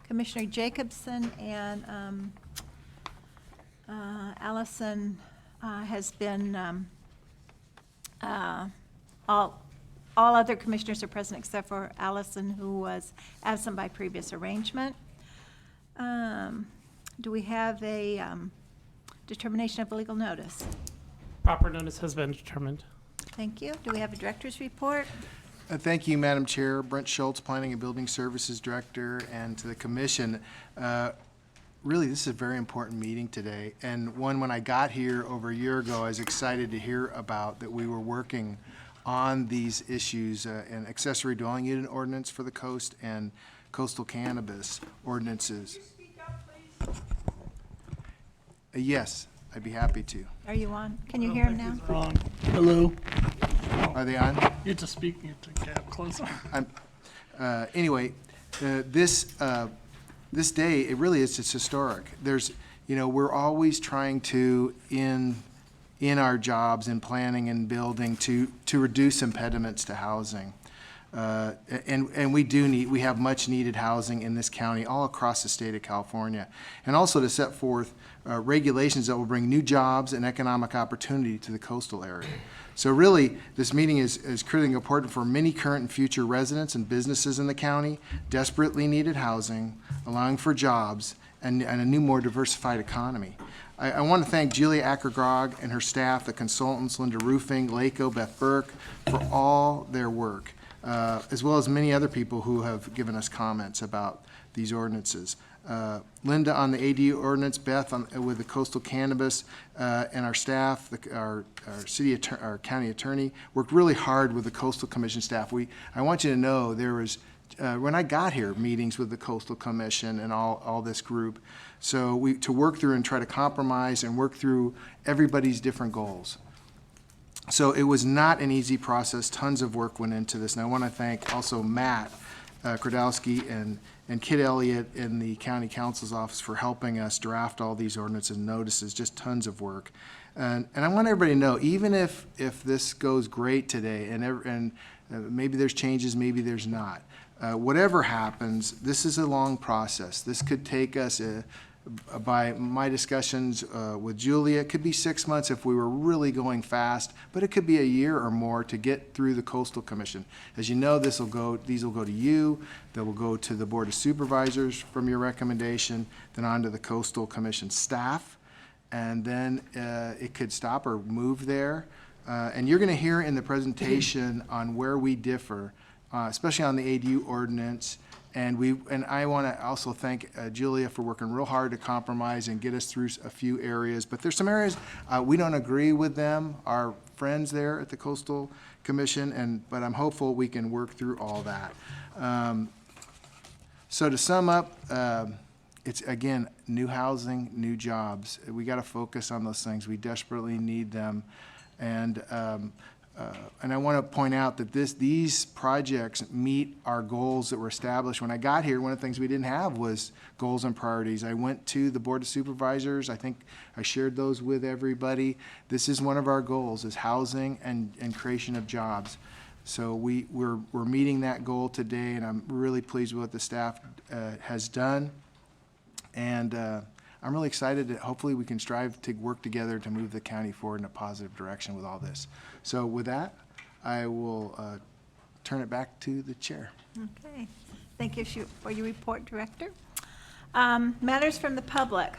Commissioner Jacobson and Allison has been, all other commissioners are present except for Allison, who was absent by previous arrangement. Do we have a determination of legal notice? Proper notice has been determined. Thank you. Do we have a director's report? Thank you, Madam Chair. Brent Schultz, Planning and Building Services Director, and to the Commission. Really, this is a very important meeting today, and one when I got here over a year ago, I was excited to hear about that we were working on these issues, an accessory dwelling unit ordinance for the coast and coastal cannabis ordinances. Yes, I'd be happy to. Are you on? Can you hear him now? Wrong. Hello. Are they on? You have to speak, you have to get closer. Anyway, this day, it really is, it's historic. There's, we're always trying to, in our jobs, in planning and building, to reduce impediments to housing. And we have much needed housing in this county, all across the state of California. And also to set forth regulations that will bring new jobs and economic opportunity to the coastal area. So really, this meeting is critically important for many current and future residents and businesses in the county, desperately needed housing, allowing for jobs, and a new, more diversified economy. I want to thank Julia Ackergrog and her staff, the consultants, Linda Roofing, Laco, Beth Burke, for all their work, as well as many other people who have given us comments about these ordinances. Linda on the ADU ordinance, Beth with the coastal cannabis, and our staff, our county attorney, worked really hard with the Coastal Commission staff. I want you to know there was, when I got here, meetings with the Coastal Commission and all this group. So to work through and try to compromise and work through everybody's different goals. So it was not an easy process. Tons of work went into this. And I want to thank also Matt Kradowski and Kit Elliott in the county counsel's office for helping us draft all these ordinances and notices. Just tons of work. And I want everybody to know, even if this goes great today, and maybe there's changes, maybe there's not. Whatever happens, this is a long process. This could take us, by my discussions with Julia, it could be 6 months if we were really going fast, but it could be a year or more to get through the Coastal Commission. As you know, these will go to you, they will go to the Board of Supervisors from your recommendation, then on to the Coastal Commission staff, and then it could stop or move there. And you're going to hear in the presentation on where we differ, especially on the ADU ordinance. And I want to also thank Julia for working real hard to compromise and get us through a few areas. But there's some areas we don't agree with them, our friends there at the Coastal Commission, but I'm hopeful we can work through all that. So to sum up, it's, again, new housing, new jobs. We got to focus on those things. We desperately need them. And I want to point out that these projects meet our goals that were established. When I got here, one of the things we didn't have was goals and priorities. I went to the Board of Supervisors. I think I shared those with everybody. This is one of our goals, is housing and creation of jobs. So we're meeting that goal today, and I'm really pleased with what the staff has done. And I'm really excited that hopefully we can strive to work together to move the county forward in a positive direction with all this. So with that, I will turn it back to the chair. Okay. Thank you for your report, Director. Matters from the public.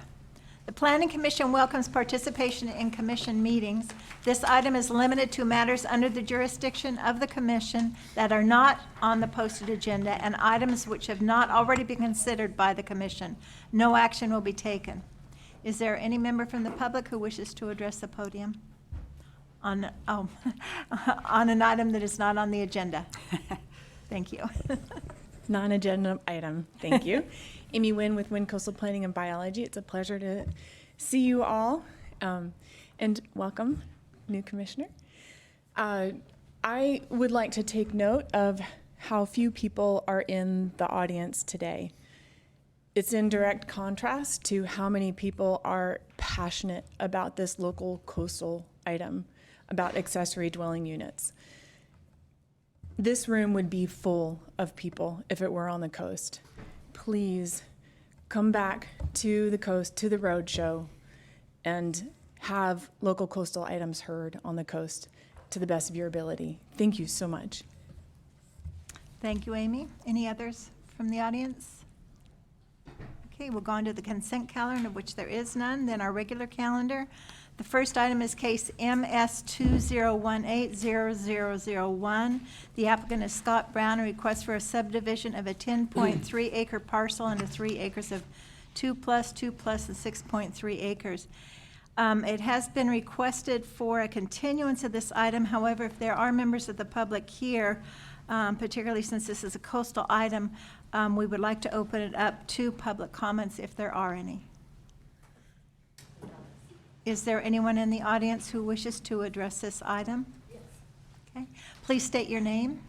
The Planning Commission welcomes participation in commission meetings. This item is limited to matters under the jurisdiction of the commission that are not on the posted agenda and items which have not already been considered by the commission. No action will be taken. Is there any member from the public who wishes to address the podium on an item that is not on the agenda? Thank you. Non-agenda item. Thank you. Amy Wynn with Wynn Coastal Planning and Biology. It's a pleasure to see you all, and welcome, new commissioner. I would like to take note of how few people are in the audience today. It's in direct contrast to how many people are passionate about this local coastal item, about accessory dwelling units. This room would be full of people if it were on the coast. please come back to the coast, to the road show, and have local coastal items heard on the coast to the best of your ability. Thank you so much. Thank you, Amy. Any others from the audience? Okay, we'll go on to the consent calendar, of which there is none, then our regular calendar. The first item is case MS 20180001. The applicant is Scott Brown, and requests for a subdivision of a 10.3 acre parcel into 3 acres of 2+, 2+, and 6.3 acres. It has been requested for a continuance of this item. However, if there are members of the public here, particularly since this is a coastal item, we would like to open it up to public comments if there are any. Is there anyone in the audience who wishes to address this item? Yes. Okay. Please state your name.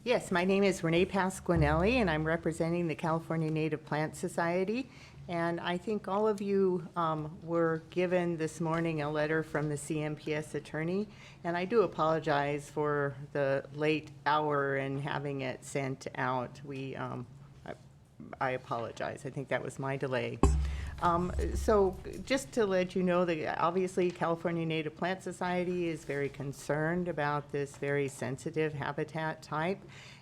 Yes, my name is Renee Pasquinelli, and I'm representing the California Native Plant Society. And I think all of you were given this morning a letter from the CMPS attorney, and I do apologize for the late hour and having it sent out. I apologize. I think that was my delay. So just to let you know that obviously California Native Plant Society is very concerned about this very sensitive habitat type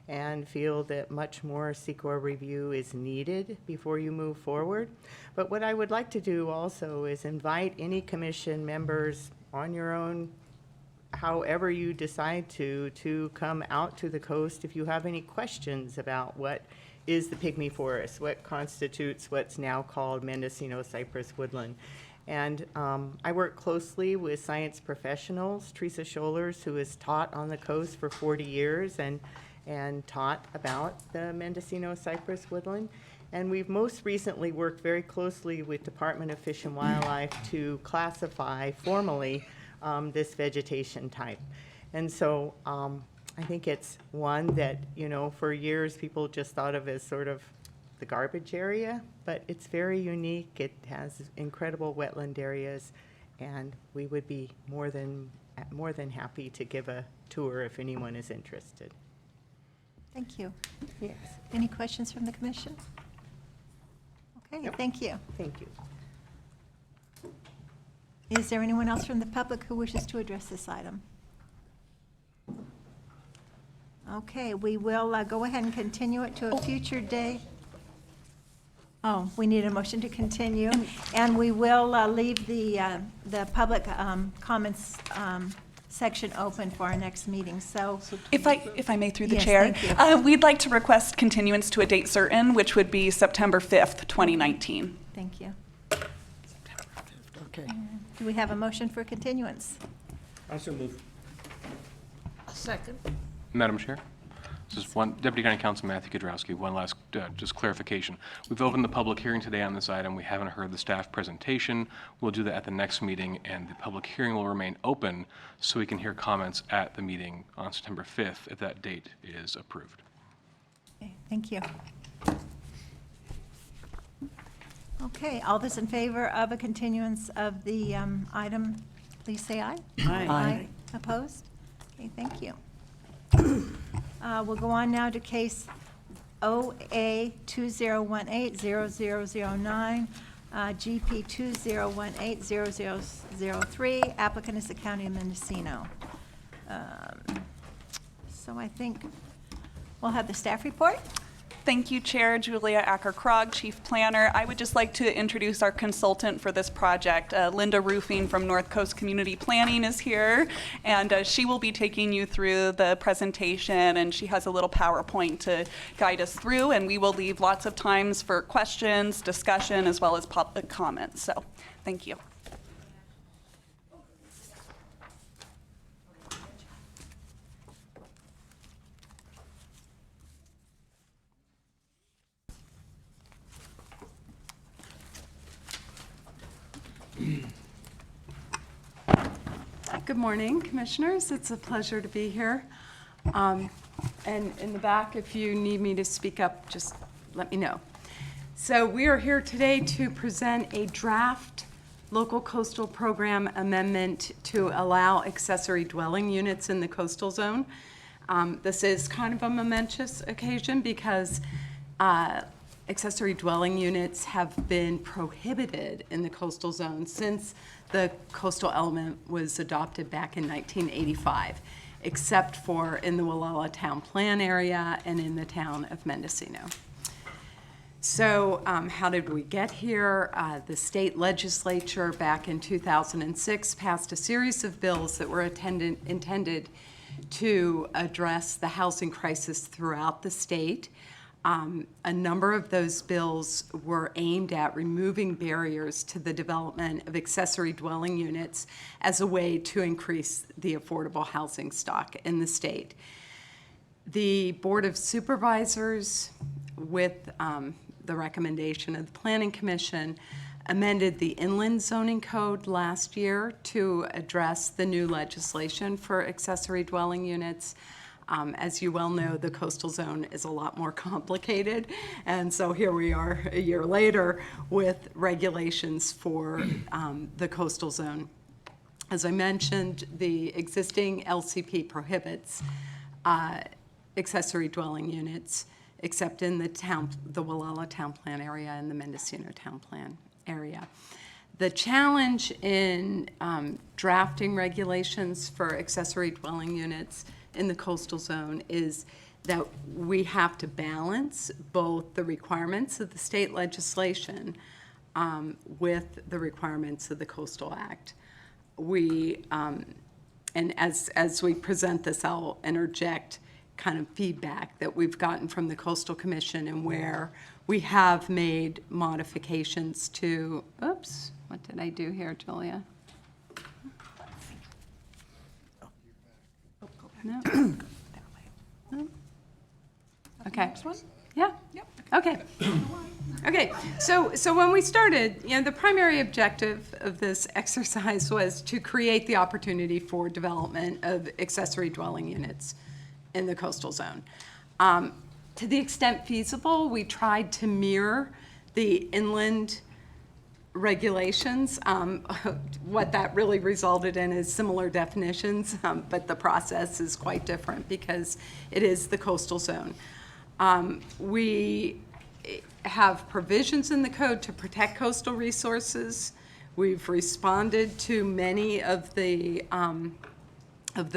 and feel that much more CEQA review is needed before you move forward. But what I would like to do also is invite any commission members on your own, however you decide to come out to the coast if you have any questions about what is the pygmy forest, what constitutes what's now called Mendocino cypress woodland. And I work closely with science professionals, Teresa Scholars, who has taught on the coast for 40 years and taught about the Mendocino cypress woodland. And we've most recently worked very closely with Department of Fish and Wildlife to classify formally this vegetation type. And so I think it's one that, you know, for years people just thought of as sort of the garbage area, but it's very unique. It has incredible wetland areas, and we would be more than happy to give a tour if anyone is interested. Thank you. Yes, Any questions from the commission? Okay, Nope. thank you. thank you. Is there anyone else from the public who wishes to address this item? Okay, we will go ahead and continue it to a future day. Oh, we need a motion to continue, and we will leave the public comments section open for our next meeting, so. If I may, through the Yes, chair, thank you. we'd like to request continuance to a date certain, which would be September 5th, 2019. Thank you. Okay. Do we have a motion for continuance? Madam Chair, this is Deputy County Counsel Matthew Kudrowski. One last just clarification. We've opened the public hearing today on this item. We haven't heard the staff presentation. We'll do that at the next meeting, and the public hearing will remain open so we can hear comments at the meeting on September 5th if that date is approved. Okay, thank you. Okay, all those in favor of a continuance of the item, please say aye. Aye. Opposed? Okay, thank you. We'll go on now to case OA 2018-0009, GP 2018-0003. Applicant is the County of Mendocino. So I think we'll have the staff report. Thank you, Chair. Julia Acker-Krog, Chief Planner. I would just like to introduce our consultant for this project. Linda Roofing from North Coast Community Planning is here, and she will be taking you through the presentation, and she has a little PowerPoint to guide us through, and we will leave lots of times for questions, discussion, as well as public comments. So, thank you. Good morning, Commissioners. It's a pleasure to be here. And in the back, if you need me to speak up, just let me know. So we are here today to present a draft local coastal program amendment to allow accessory dwelling units in the coastal zone. This is kind of a momentous occasion because accessory dwelling units have been prohibited in the coastal zone since the coastal element was adopted back in 1985, except for in the Wallala Town Plan area and in the town of Mendocino. So how did we get here? The state legislature back in 2006 passed a series of bills that were intended to address the housing crisis throughout the state. A number of those bills were aimed at removing barriers to the development of accessory dwelling units as a way to increase the affordable housing stock in the state. The Board of Supervisors, with the recommendation of the Planning Commission, amended the inland zoning code last year to address the new legislation for accessory dwelling units. As you well know, the coastal zone is a lot more complicated, and so here we are a year later with regulations for the coastal zone. As I mentioned, the existing LCP prohibits accessory dwelling units except in the Wallala Town Plan area and the Mendocino Town Plan area. The challenge in drafting regulations for accessory dwelling units in the coastal zone is that we have to balance both the requirements of the state legislation with the requirements of the Coastal Act. And as we present this, I'll interject kind of feedback that we've gotten from the Coastal Commission and where we have made modifications to, oops, what did I do here, Julia? No? No? Okay. Yeah? Okay. Okay, so when we started, the primary objective of this exercise was to create the opportunity for development of accessory dwelling units in the coastal zone. To the extent feasible, we tried to mirror the inland regulations. What that really resulted in is similar definitions, but the process is quite different because it is the coastal zone. We have provisions in the code to protect coastal resources. We've responded to many of the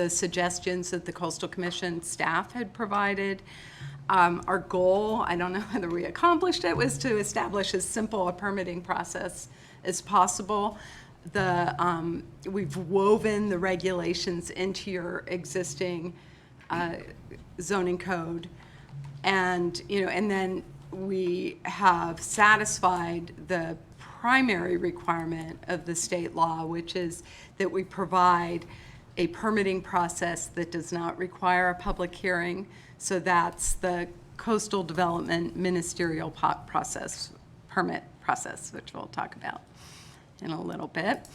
suggestions that the Coastal Commission staff had provided. Our goal, I don't know whether we accomplished it, was to establish as simple a permitting process as possible. We've woven the regulations into your existing zoning code, and then we have satisfied the primary requirement of the state law, which is that we provide a permitting process that does not require a public hearing. So that's the coastal development ministerial process, permit process, which we'll talk about in a little bit.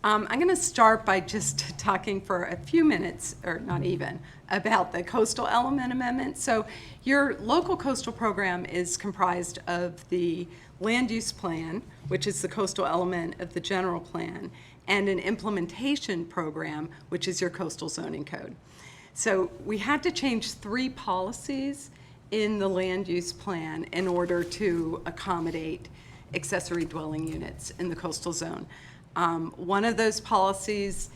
I'm going to start by just talking for a few minutes, or not even, about the coastal element amendment. So your local coastal program is comprised of the land use plan, which is the coastal element of the general plan, and an implementation program, which is your coastal zoning code. So we had to change 3 policies in the land use plan in order to accommodate accessory dwelling units in the coastal zone. One of those policies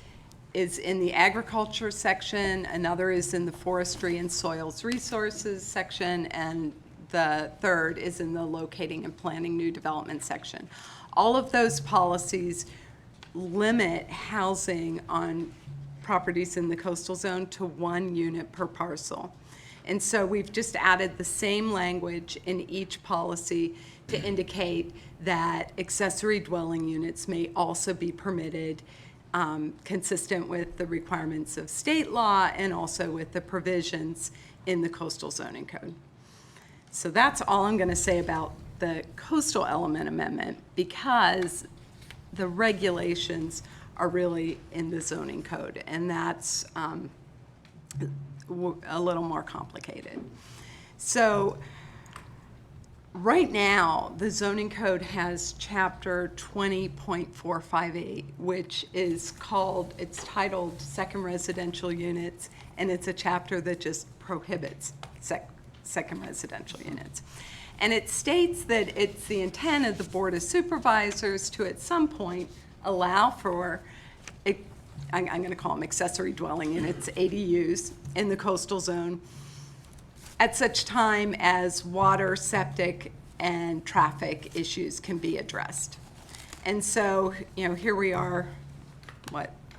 is in the agriculture section, another is in the forestry and soils resources section, and the third is in the locating and planning new development section. All of those policies limit housing on properties in the coastal zone to 1 unit per parcel. And so we've just added the same language in each policy to indicate that accessory dwelling units may also be permitted consistent with the requirements of state law and also with the provisions in the coastal zoning code. So that's all I'm going to say about the coastal element amendment, because the regulations are really in the zoning code, and that's a little more complicated. So right now, the zoning code has chapter 20.458, which is it's titled Second Residential Units, and it's a chapter that just prohibits second residential units. And it states that it's the intent of the Board of Supervisors to at some point allow for, I'm going to call them accessory dwelling units, ADUs, in the coastal zone at such time as water, septic, and traffic issues can be addressed. And so, here we are,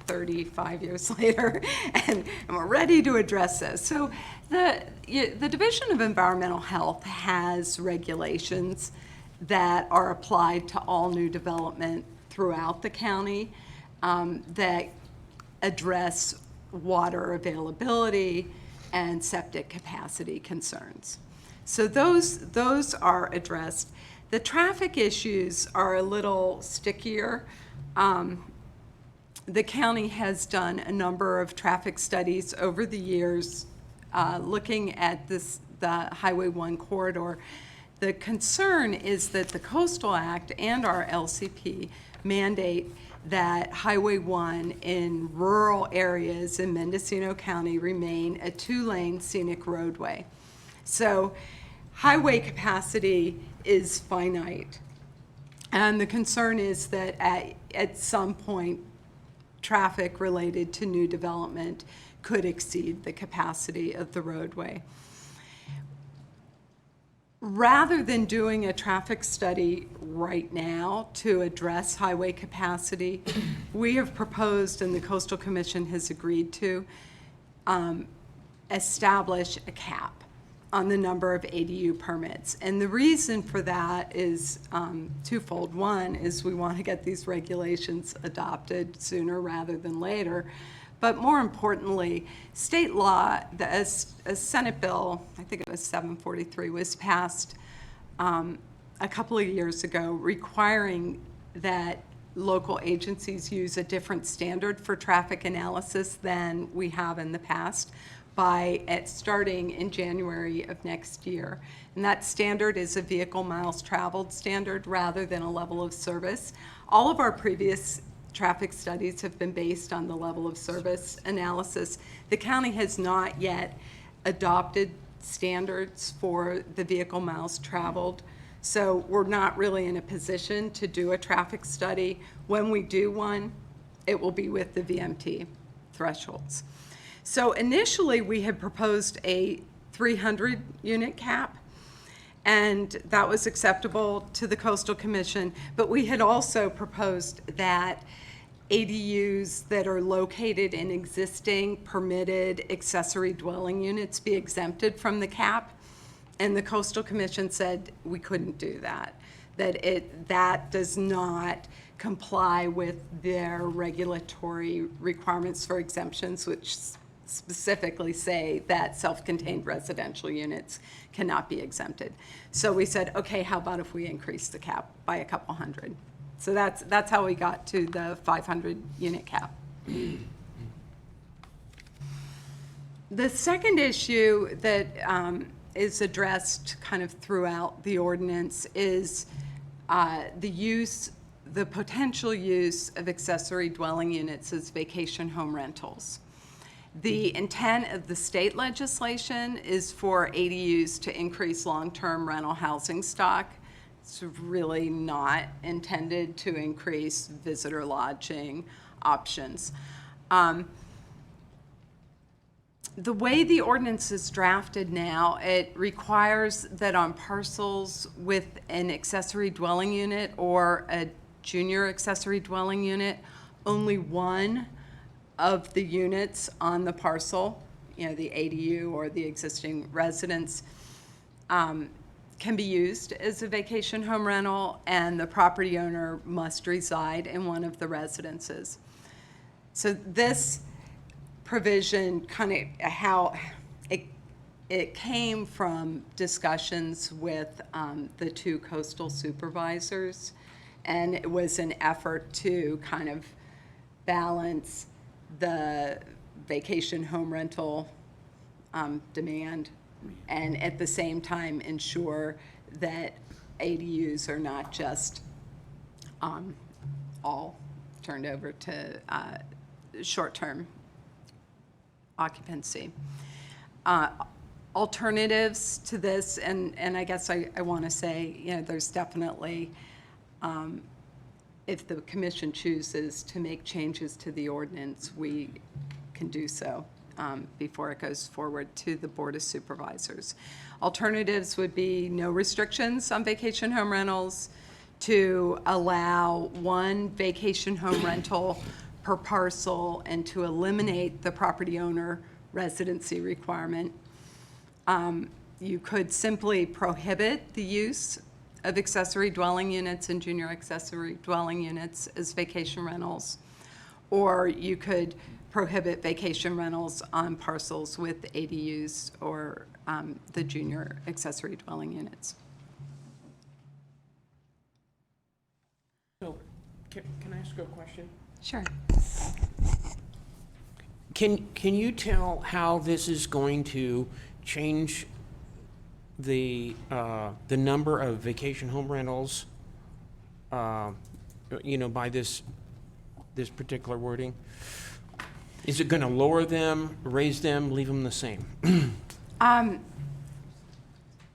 35 years later, and we're ready to address this. So the Division of Environmental Health has regulations that are applied to all new development throughout the county that address water availability and septic capacity concerns. So those are addressed. The traffic issues are a little stickier. The county has done a number of traffic studies over the years looking at the Highway 1 corridor. The concern is that the Coastal Act and our LCP mandate that Highway 1 in rural areas in Mendocino County remain a 2-lane scenic roadway. So highway capacity is finite. And the concern is that at some point, traffic related to new development could exceed the capacity of the roadway. Rather than doing a traffic study right now to address highway capacity, we have proposed, and the Coastal Commission has agreed to, establish a cap on the number of ADU permits. And the reason for that is twofold. One is we want to get these regulations adopted sooner rather than later. But more importantly, state law, a Senate bill, I think it was 743, was passed a couple of years ago requiring that local agencies use a different standard for traffic analysis than we have in the past starting in January of next year. And that standard is a vehicle miles traveled standard rather than a level of service. All of our previous traffic studies have been based on the level of service analysis. The county has not yet adopted standards for the vehicle miles traveled. So we're not really in a position to do a traffic study. When we do one, it will be with the VMT thresholds. So initially we had proposed a 300 unit cap, and that was acceptable to the Coastal Commission, but we had also proposed that ADUs that are located in existing permitted accessory dwelling units be exempted from the cap. And the Coastal Commission said we couldn't do that, that does not comply with their regulatory requirements for exemptions, which specifically say that self-contained residential units cannot be exempted. So we said, okay, how about if we increase the cap by a couple hundred? So that's how we got to the 500 unit cap. The second issue that is addressed kind of throughout the ordinance is the potential use of accessory dwelling units as vacation home rentals. The intent of the state legislation is for ADUs to increase long-term rental housing stock. It's really not intended to increase visitor lodging options. The way the ordinance is drafted now, it requires that on parcels with an accessory dwelling unit or a junior accessory dwelling unit, only one of the units on the parcel, the ADU or the existing residence, can be used as a vacation home rental, and the property owner must reside in one of the residences. So this provision kind of how it came from discussions with the two coastal supervisors, and it was an effort to kind of balance the vacation home rental demand and at the same time ensure that ADUs are not just all turned over to short-term occupancy. alternatives to this, and I guess I want to say, there's definitely, if the commission chooses to make changes to the ordinance, we can do so before it goes forward to the Board of Supervisors. Alternatives would be no restrictions on vacation home rentals, to allow one vacation home rental per parcel, and to eliminate the property owner residency requirement. You could simply prohibit the use of accessory dwelling units and junior accessory dwelling units as vacation rentals, or you could prohibit vacation rentals on parcels with ADUs or the junior accessory dwelling units. So, can I ask a question? Sure. Can you tell how this is going to change the number of vacation home rentals, by this particular wording? Is it going to lower them, raise them, leave them the same?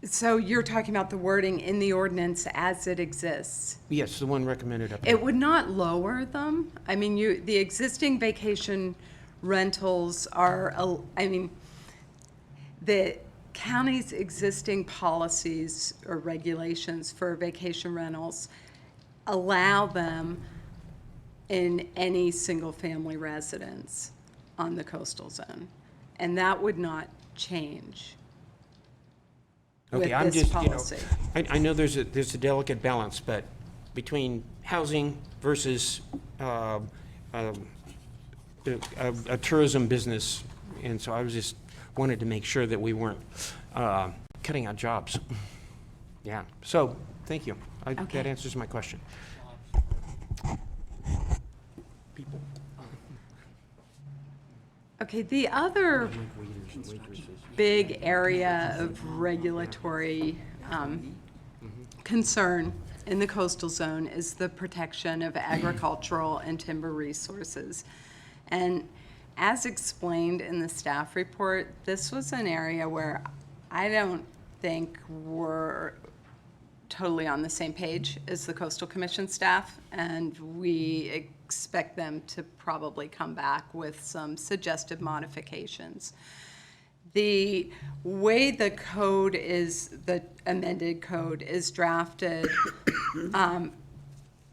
So you're talking about the wording in the ordinance as it exists? Yes, the one recommended up there. It would not lower them. I mean, the existing vacation rentals are, the county's existing policies or regulations for vacation rentals allow them in any single-family residence on the coastal zone. And that would not change with Okay, I'm this just, policy. I know there's a delicate balance, but between housing versus a tourism business, and so I was just wanted to make sure that we weren't cutting out jobs. Yeah, so, thank you. Okay. That answers my question. People. Okay, the other big area of regulatory concern in the coastal zone is the protection of agricultural and timber resources. And as explained in the staff report, this was an area where I don't think we're totally on the same page as the Coastal Commission staff, and we expect them to probably come back with some suggested modifications. The way the code is, the amended code is drafted,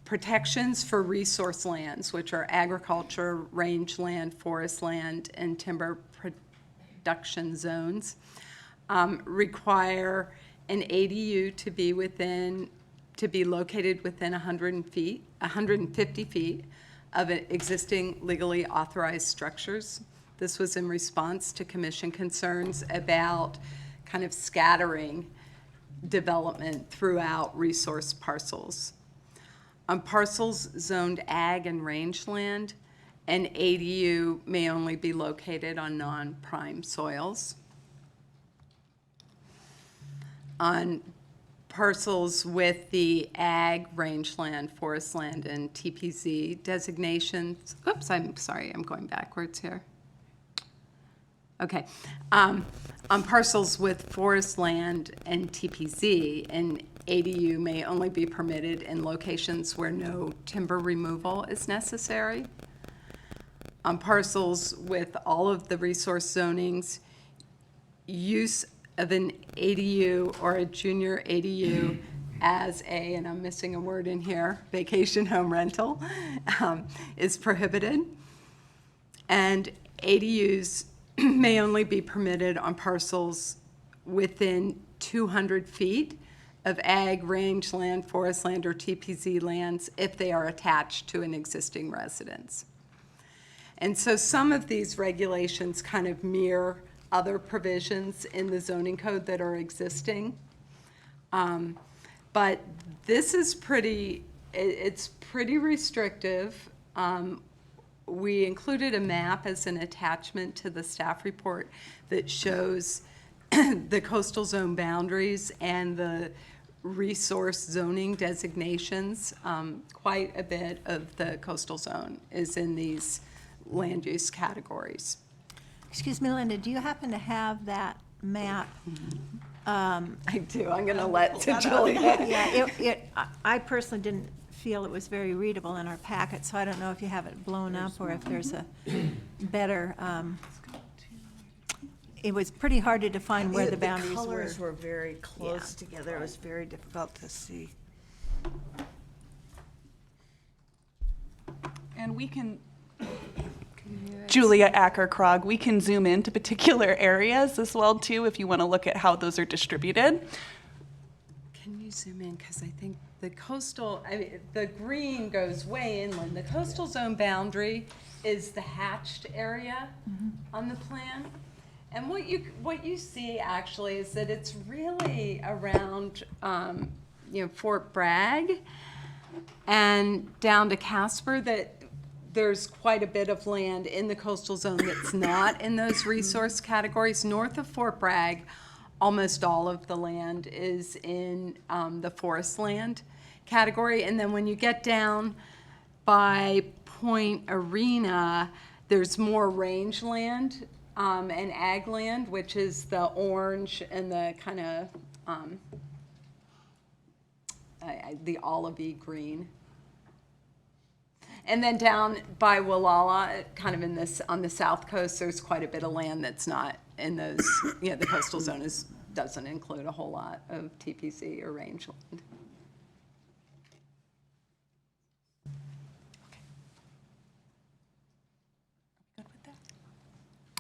protections for resource lands, which are agriculture, rangeland, forest land, and timber production zones, require an ADU to be located within 150 feet of existing legally authorized structures. This was in response to commission concerns about kind of scattering development throughout resource parcels. On parcels zoned ag and rangeland, an ADU may only be located on non-prime soils. On parcels with the ag, rangeland, forest land, and TPZ designations, oops, I'm sorry, I'm going backwards here. Okay. On parcels with forest land and TPZ, an ADU may only be permitted in locations where no timber removal is necessary. On parcels with all of the resource zonings, use of an ADU or a junior ADU as and I'm missing a word in here, vacation home rental, is prohibited. And ADUs may only be permitted on parcels within 200 feet of ag, rangeland, forest land, or TPZ lands if they are attached to an existing residence. And so some of these regulations kind of mirror other provisions in the zoning code that are existing. But this is it's pretty restrictive. We included a map as an attachment to the staff report that shows the coastal zone boundaries and the resource zoning designations. Quite a bit of the coastal zone is in these land use categories. Excuse me, Linda, do you happen to have that map. I do. I'm going to let to Julia. Yeah, I personally didn't feel it was very readable in our packet, so I don't know if you have it blown up or if there's a better, it was pretty hard to define where the boundaries The were. colors were very close together. It was very difficult to see. And we can, Julia Acker-Krog, we can zoom into particular areas as well too if you want to look at how those are distributed. Can you zoom in? Because I think the coastal, the green goes way inland. The coastal zone boundary is the hatched area on the plan. And what you see actually is that it's really around, Fort Bragg and down to Casper that there's quite a bit of land in the coastal zone that's not in those resource categories. North of Fort Bragg, almost all of the land is in the forest land category. And then when you get down by Point Arena, there's more rangeland and ag land, which is the orange and the kind of the olivey green. And then down by Wallala, kind of in this on the south coast, there's quite a bit of land that's not in those. The coastal zone doesn't include a whole lot of TPC or rangeland.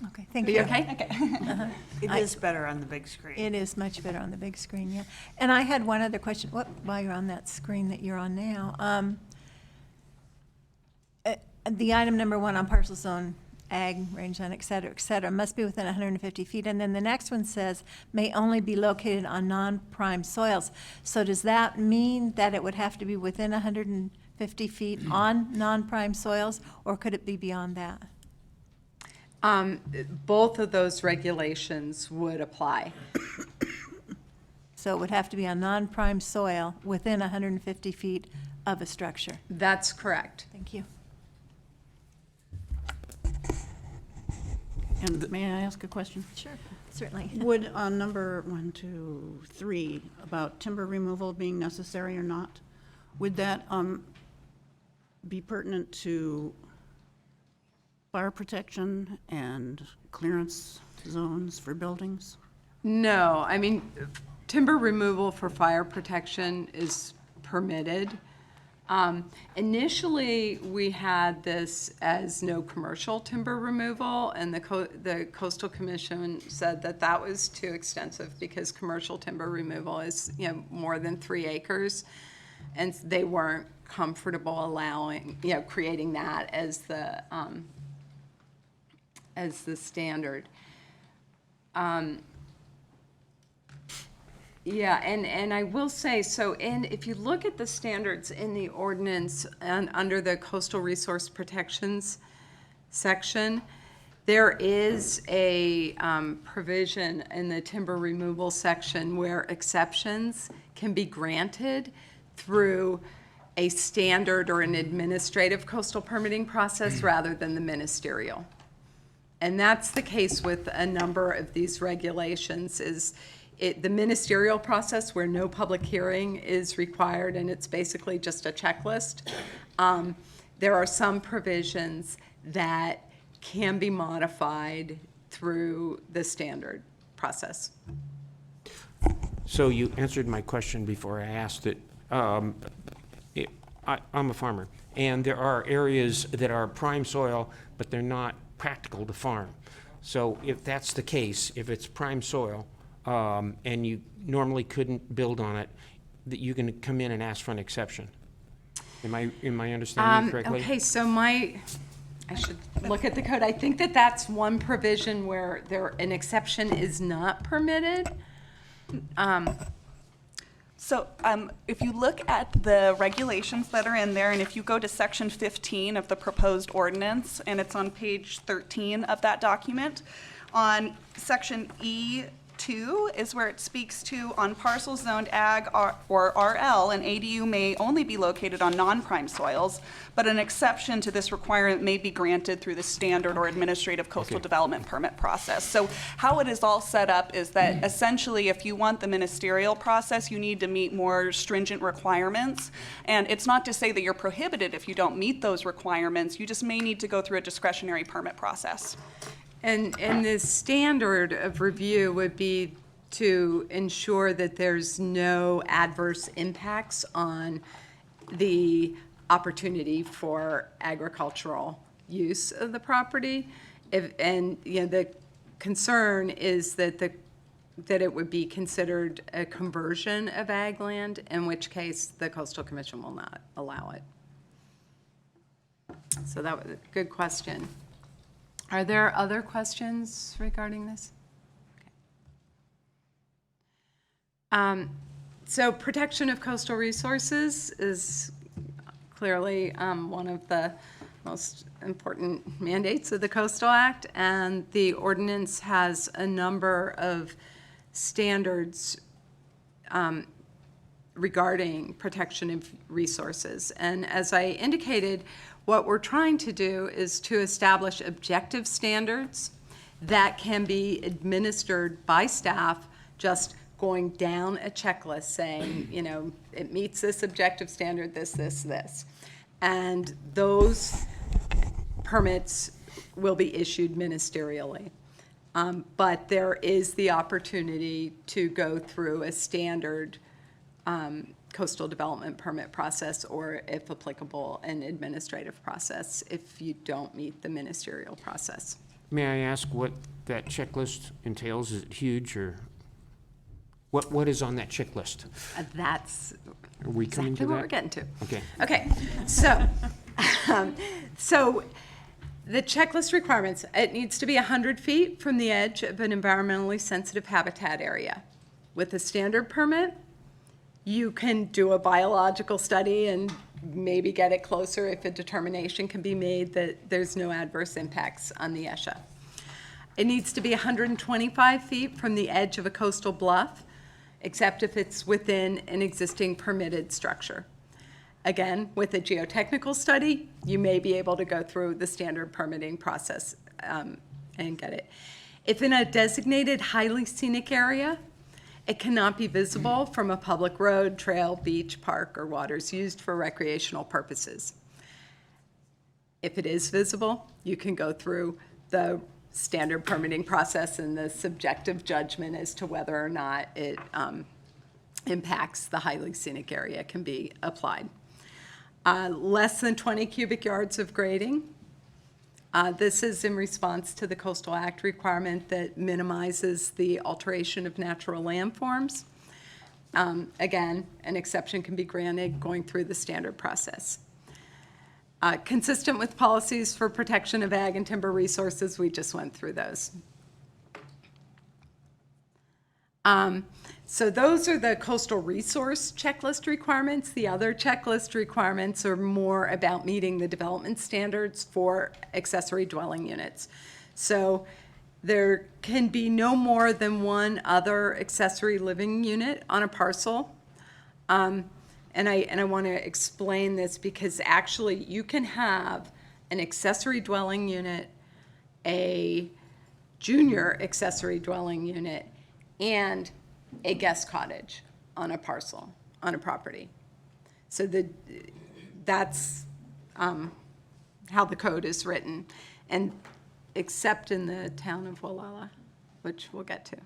Okay, thank Are you. you okay? Okay. It is better on the big screen. It is much better on the big screen, yeah. And I had one other question, while you're on that screen that you're on now. The item number 1 on parcel zone, ag, rangeland, et cetera, must be within 150 feet. And then the next one says, may only be located on non-prime soils. So does that mean that it would have to be within 150 feet on non-prime soils, or could it be beyond that? Both of those regulations would apply. So it would have to be on non-prime soil within 150 feet of a structure. That's correct. Thank you. And may I ask a question? Sure, certainly. Would on number 1, 2, 3, about timber removal being necessary or not, would that be pertinent to fire protection and clearance zones for buildings? No, I mean, timber removal for fire protection is permitted. Initially, we had this as no commercial timber removal, and the Coastal Commission said that that was too extensive because commercial timber removal is, more than 3 acres, and they weren't comfortable allowing, creating that as the standard. Yeah, and I will say, so if you look at the standards in the ordinance and under the coastal resource protections section, there is a provision in the timber removal section where exceptions can be granted through a standard or an administrative coastal permitting process rather than the ministerial. And that's the case with a number of these regulations is the ministerial process where no public hearing is required and it's basically just a checklist. There are some provisions that can be modified through the standard process. So you answered my question before I asked it. I'm a farmer, and there are areas that are prime soil, but they're not practical to farm. So if that's the case, if it's prime soil, and you normally couldn't build on it, that you can come in and ask for an exception. Am I understanding you correctly? Okay, so I should look at the code. I think that's one provision where an exception is not permitted. So if you look at the regulations that are in there, and if you go to section 15 of the proposed ordinance, and it's on page 13 of that document, on section E 2 is where it speaks to on parcels zoned ag or RL, an ADU may only be located on non-prime soils, but an exception to this requirement may be granted through the standard or administrative coastal development permit process. So how it is all set up is that essentially if you want the ministerial process, you need to meet more stringent requirements. And it's not to say that you're prohibited if you don't meet those requirements, you just may need to go through a discretionary permit process. And the standard of review would be to ensure that there's no adverse impacts on the opportunity for agricultural use of the property. And the concern is that that it would be considered a conversion of ag land, in which case the Coastal Commission will not allow it. So that was a good question. Are there other questions regarding this? Okay. So protection of coastal resources is clearly one of the most important mandates of the Coastal Act, and the ordinance has a number of standards regarding protection of resources. And as I indicated, what we're trying to do is to establish objective standards that can be administered by staff, just going down a checklist saying, it meets this objective standard, this. And those permits will be issued ministerially. But there is the opportunity to go through a standard coastal development permit process, or if applicable, an administrative process if you don't meet the ministerial process. May I ask what that checklist entails? Is it huge, or what is on that checklist? That's Are we coming to exactly what that? we're getting to. Okay. Okay, so the checklist requirements, it needs to be 100 feet from the edge of an environmentally sensitive habitat area. With a standard permit, you can do a biological study and maybe get it closer if a determination can be made that there's no adverse impacts on the ESHA. It needs to be 125 feet from the edge of a coastal bluff, except if it's within an existing permitted structure. Again, with a geotechnical study, you may be able to go through the standard permitting process and get it. If in a designated highly scenic area, it cannot be visible from a public road, trail, beach, park, or waters used for recreational purposes. If it is visible, you can go through the standard permitting process and the subjective judgment as to whether or not it impacts the highly scenic area can be applied. Less than 20 cubic yards of grading. This is in response to the Coastal Act requirement that minimizes the alteration of natural landforms. Again, an exception can be granted going through the standard process. Consistent with policies for protection of ag and timber resources, we just went through those. So those are the coastal resource checklist requirements. The other checklist requirements are more about meeting the development standards for accessory dwelling units. So there can be no more than one other accessory living unit on a parcel. And I want to explain this because actually you can have an accessory dwelling unit, a junior accessory dwelling unit, and a guest cottage on a parcel, on a property. So that's how the code is written, and except in the town of Wallala, which we'll get to.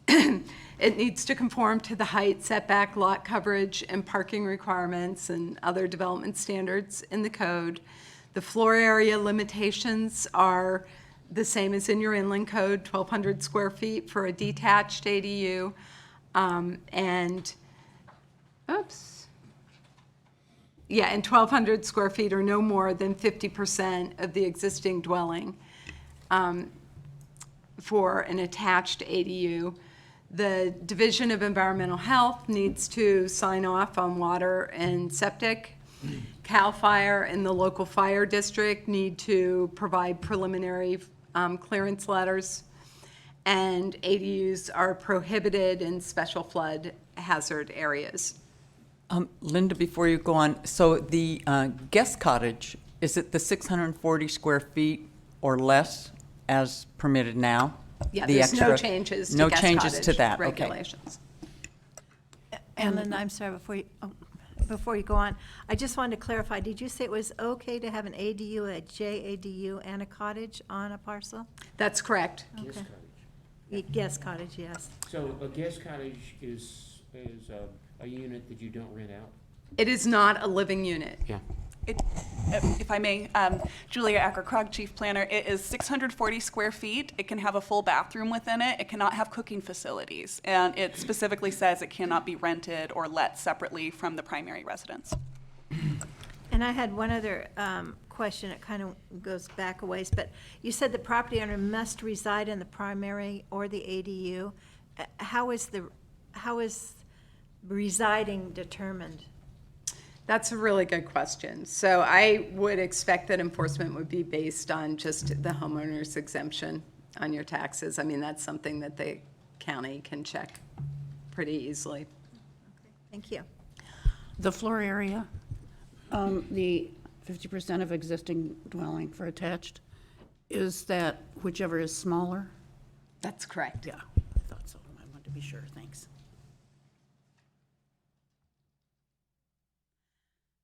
It needs to conform to the height, setback, lot coverage, and parking requirements and other development standards in the code. The floor area limitations are the same as in your inland code, 1,200 square feet for a detached ADU, and 1,200 square feet or no more than 50% of the existing dwelling for an attached ADU. The Division of Environmental Health needs to sign off on water and septic. CAL FIRE and the local fire district need to provide preliminary clearance letters. and ADUs are prohibited in special flood hazard areas. Linda, before you go on, so the guest cottage, is it the 640 square feet or less as permitted now? Yeah, The there's no extra- changes to no guest changes to cottage that, okay. regulations. Ellen, I'm sorry, before you go on, I just wanted to clarify, did you say it was okay to have an ADU, a JADU, and a cottage on a parcel? That's correct. Guest cottage. Guest cottage, yes. So a guest cottage is a unit that you don't rent out? It is not a living unit. Yeah. If I may, Julia Acker-Krog, Chief Planner, it is 640 square feet. It can have a full bathroom within it. It cannot have cooking facilities. And it specifically says it cannot be rented or let separately from the primary residence. And I had one other question, it kind of goes back a ways, but you said the property owner must reside in the primary or the ADU. How is residing determined? That's a really good question. So I would expect that enforcement would be based on just the homeowner's exemption on your taxes. I mean, that's something that the county can check pretty easily. Thank you. The floor area, the 50% of existing dwelling for attached, is that whichever is smaller? That's correct. Yeah, I thought so. I wanted to be sure. Thanks.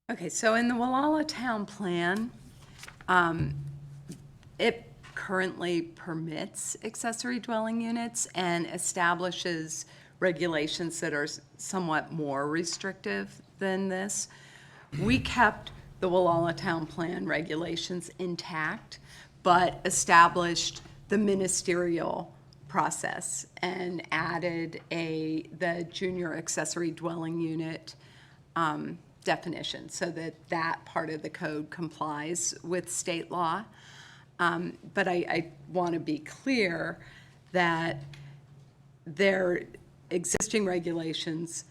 Okay, so in the Wallala Town Plan, it currently permits accessory dwelling units and establishes regulations that are somewhat more restrictive than this. We kept the Wallala Town Plan regulations intact, but established the ministerial process and added the junior accessory dwelling unit definition so that that part of the code complies with state law. But I want to be clear that their existing regulations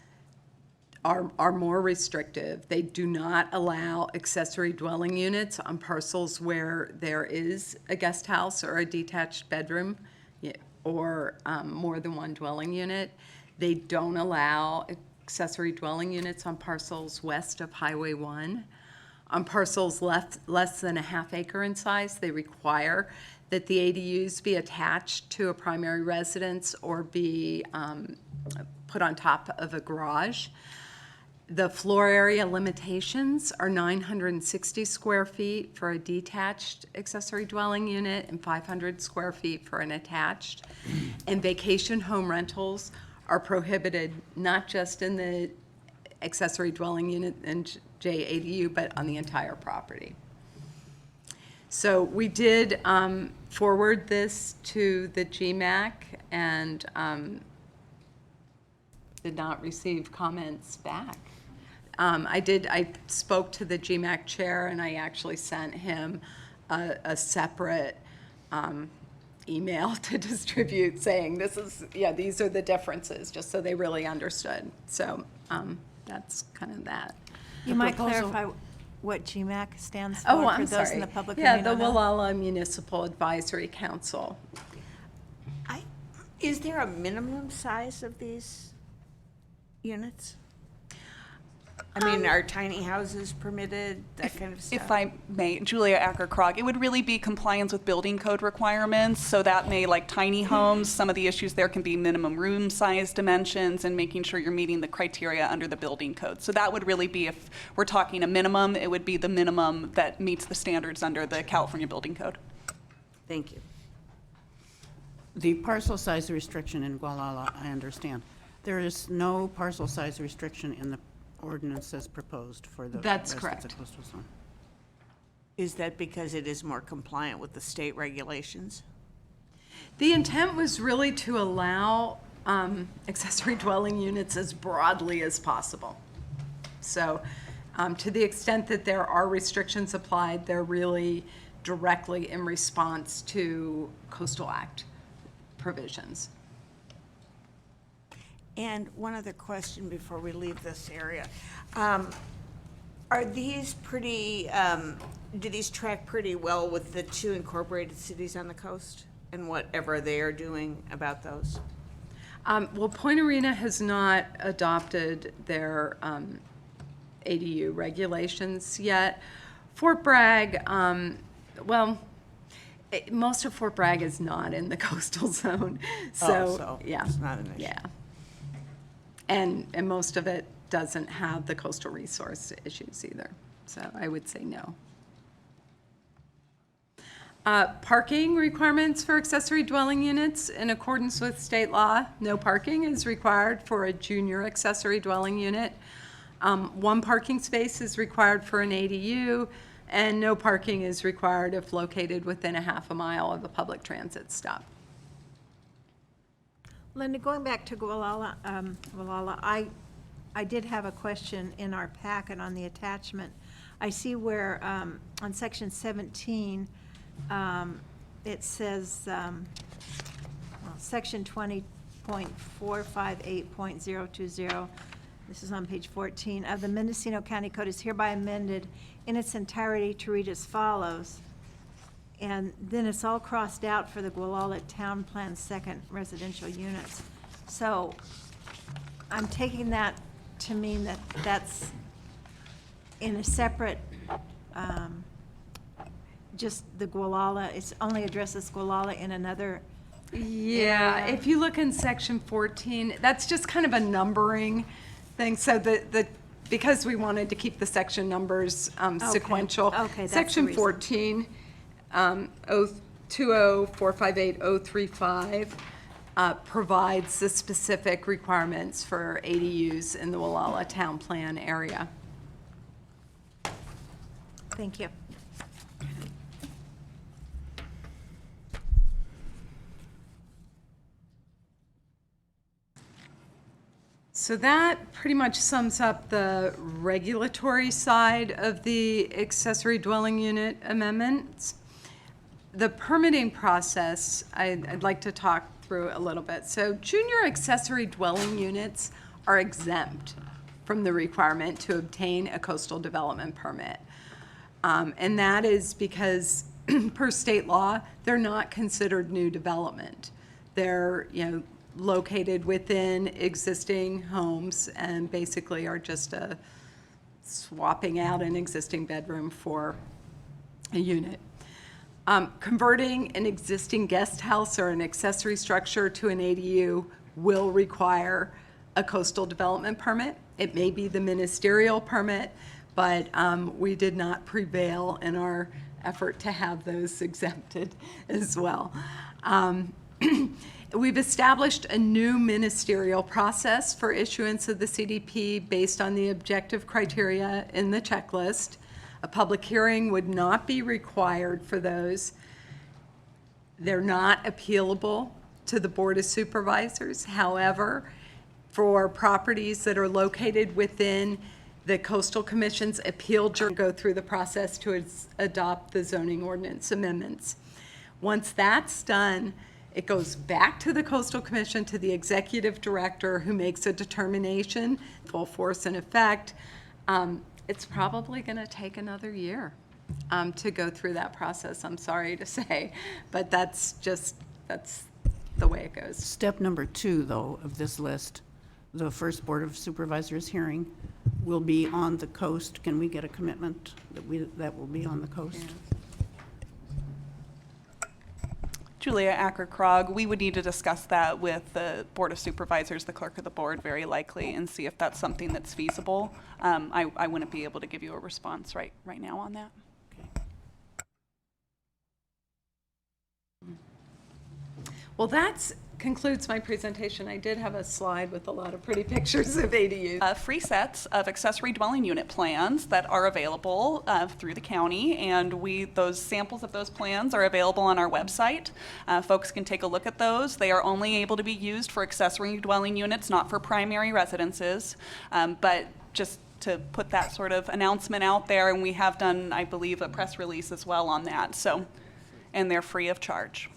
are more restrictive. They do not allow accessory dwelling units on parcels where there is a guest house or a detached bedroom or more than one dwelling unit. They don't allow accessory dwelling units on parcels west of Highway 1. On parcels less than a half acre in size, they require that the ADUs be attached to a primary residence or be put on top of a garage. The floor area limitations are 960 square feet for a detached accessory dwelling unit and 500 square feet for an attached. And vacation home rentals are prohibited not just in the accessory dwelling unit and JADU, but on the entire property. So we did forward this to the GMAC and did not receive comments back. I spoke to the GMAC chair and I actually sent him a separate email to distribute saying these are the differences, just so they really understood. So that's kind of that. You might clarify what GMAC stands for Oh, I'm for those sorry. in the public who Yeah, may the not know. Wallala Municipal Advisory Council. Is there a minimum size of these units? I mean, are tiny houses permitted, that kind of stuff? If I may, Julia Acker-Krog, it would really be compliance with building code requirements. So that may, like tiny homes, some of the issues there can be minimum room size dimensions and making sure you're meeting the criteria under the building code. So that would really be, if we're talking a minimum, it would be the minimum that meets the standards under the California Building Code. Thank you. The parcel size restriction in Gualala, I understand. There is no parcel size restriction in the ordinance as proposed for the That's rest correct. of the coastal zone. Is that because it is more compliant with the state regulations? The intent was really to allow accessory dwelling units as broadly as possible. So to the extent that there are restrictions applied, they're really directly in response to Coastal Act provisions. And one other question before we leave this area. Are these pretty, do these track pretty well with the two incorporated cities on the coast and whatever they are doing about those? Well, Point Arena has not adopted their ADU regulations yet. Fort Bragg, most of Fort Bragg is not in the coastal zone, so yeah, it's not an issue. yeah. And most of it doesn't have the coastal resource issues either, so I would say no. Parking requirements for accessory dwelling units in accordance with state law. No parking is required for a junior accessory dwelling unit. 1 parking space is required for an ADU, and no parking is required if located within a half a mile of a public transit stop. Linda, going back to Gualala, I did have a question in our packet on the attachment. I see where, on section 17, it says, section 20.458.020, this is on page 14, of the Mendocino County Code is hereby amended in its entirety to read as follows. And then it's all crossed out for the Gualala Town Plan second residential units. So I'm taking that to mean that that's in a separate, just the Gualala, it's only addresses Gualala in another. Yeah, area. if you look in section 14, that's just kind of a numbering thing. So because we wanted to keep the section numbers sequential. Okay, that's the Section reason. 14, 20458035 provides the specific requirements for ADUs in the Gualala Town Plan area. Thank you. So that pretty much sums up the regulatory side of the accessory dwelling unit amendments. The permitting process, I'd like to talk through a little bit. So junior accessory dwelling units are exempt from the requirement to obtain a coastal development permit. And that is because per state law, they're not considered new development. They're, located within existing homes and basically are just swapping out an existing bedroom for a unit. Converting an existing guest house or an accessory structure to an ADU will require a coastal development permit. It may be the ministerial permit, but we did not prevail in our effort to have those exempted as well. We've established a new ministerial process for issuance of the CDP based on the objective criteria in the checklist. A public hearing would not be required for those. They're not appealable to the Board of Supervisors. However, for properties that are located within the Coastal Commission's appeal journey, go through the process to adopt the zoning ordinance amendments. Once that's done, it goes back to the Coastal Commission, to the executive director, who makes a determination, full force and effect. It's probably going to take another year to go through that process, I'm sorry to say, but that's the way it goes. Step number 2, though, of this list, the first Board of Supervisors hearing will be on the coast. Can we get a commitment that will be on the coast? Yeah. Julia Acker-Krog, we would need to discuss that with the Board of Supervisors, the clerk of the board, very likely, and see if that's something that's feasible. I wouldn't be able to give you a response right now on that. Well, that concludes my presentation. I did have a slide with a lot of pretty pictures of ADUs. Free sets of accessory dwelling unit plans that are available through the county, and those samples of those plans are available on our website. Folks can take a look at those. They are only able to be used for accessory dwelling units, not for primary residences, but just to put that sort of announcement out there, and we have done, I believe, a press release as well on that. So, and they're free of charge.